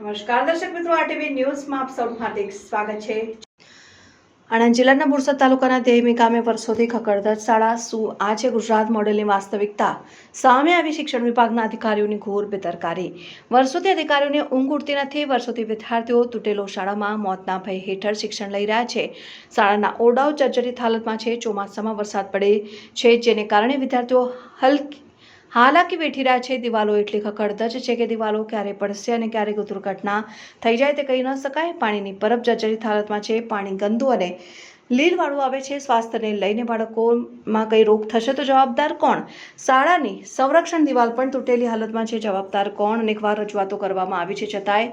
નમસ્કાર દર્શક મિત્રો, આરટીવી ન્યૂઝમાં આપ સૌનું હાર્દિક સ્વાગત છે। આણંદ જિલ્લાના બોરસદ તાલુકાના દેહમી ગામે વર્ષોથી ખખડધજ શાળા શું આજે ગુજરાત મોડેલની વાસ્તવિકતા સામે આવી। શિક્ષણ વિભાગના અધિકારીઓની ઘોર બેદરકારી। વર્ષોથી અધિકારીઓને ઊંઘ ઉડતી નથી। વર્ષોથી વિદ્યાર્થીઓ તૂટેલો શાળામાં મોતના ભય હેઠળ શિક્ષણ લઈ રહ્યા છે। શાળાના ઓરડાઓ જર્જરિત હાલતમાં છે। ચોમાસામાં વરસાદ પડે છે જેને કારણે વિદ્યાર્થીઓ હાલાકી વેઠી રહ્યા છે। દિવાલો એટલી ખખડધજ છે કે દિવાલો ક્યારે પડશે અને ક્યારે દુર્ઘટના થઈ જાય તે કહી ન શકાય। પાણીની પરબ જર્જરિત હાલતમાં છે। પાણી ગંદુ અને લીલવાળું આવે છે। સ્વાસ્થ્યને લઈને બાળકોમાં કઈ રોગ થશે તો જવાબદાર કોણ? શાળાની સંરક્ષણ દિવાલ પણ તૂટેલી હાલતમાં છે। જવાબદાર કોણ? અનેકવાર રજૂઆતો કરવામાં આવી છે છતાંય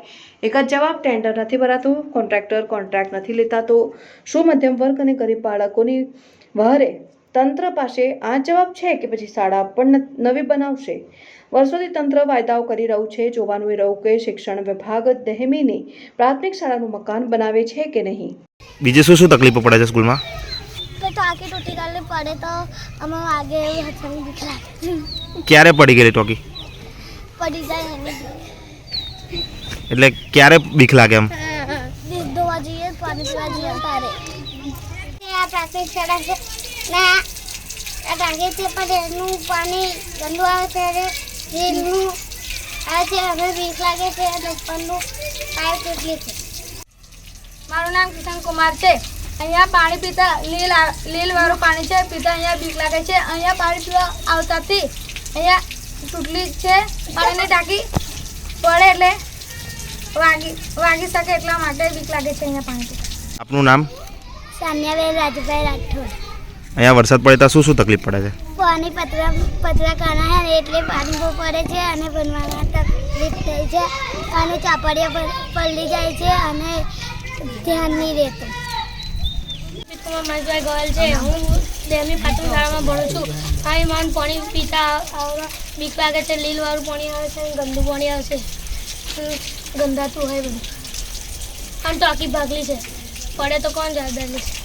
એક જ જવાબ, ટેન્ડર નથી ભરાતું, કોન્ટ્રાક્ટ નથી લેતા। તો શું મધ્યમ વર્ગ અને ગરીબ બાળકોની વહારે તંત્ર પાસે આ જવાબ છે કે પછી શાળા પણ નવી બનાવશે? વર્ષોથી તંત્ર વાયદાઓ કરી રહ્યું છે। જોવાનું એ રહ્યું કે શિક્ષણ વિભાગ દેહમીની પ્રાથમિક શાળાનું મકાન બનાવે છે કે નહીં। બીજે શું તકલીફો પડે છે સ્કૂલમાં? તો ટાંકી તૂટી ગયેલી પડે તો અમે વાગે એવું હથવાની બીક લાગે। ક્યારે પડી ગયેલી ટાંકી? પડી જાય એની એટલે ક્યારે બીક લાગે એમ? ધોવા જઈએ, પાણી પીવા જઈએ તારે। આ પ્રાથમિક શાળા છે ને આ ટાંકી છે પણ એનું પાણી ગંદુ આવે ત્યારે લીલનું આવે છે। અમે બીક લાગે છે અને ઉપરનું પાઇપ તૂટલી છે। મારું નામ કિશન કુમાર છે। અહીંયા પાણી પીતા લીલવાળું પાણી છે, પીતા અહીંયા બીક લાગે છે। અહીંયા પાણી પીવા આવતાથી અહીંયા તૂટલી છે। પાણીની ટાંકી પડે એટલે વાગી શકે એટલા માટે બીક લાગે છે અહીંયા પાણી પીતા। આપનું નામ? સાન્યાબેન રાજભાઈ રાઠોડ। અહીંયા વરસાદ પડે તો શું તકલીફ પડે છે? પાણી પતરા કાના છે એટલે પાણી બહુ પડે છે અને ભણવામાં તકલીફ થઈ છે અને ચાપડીઓ પલળી જાય છે અને ધ્યાન નહીં રહેતું। મહેશભાઈ ગોયલ છે। હું દેહમી પ્રાથમિક શાળામાં ભણું છું। અહીં મને પાણી પીતા બીક લાગે છે। લીલવાળું પાણી આવે છે, ગંદુ પાણી આવે છે, ગંધાતું હોય બધું અને ટાંકી ભાગલી છે, પડે તો કોણ જવાબદાર લેશે?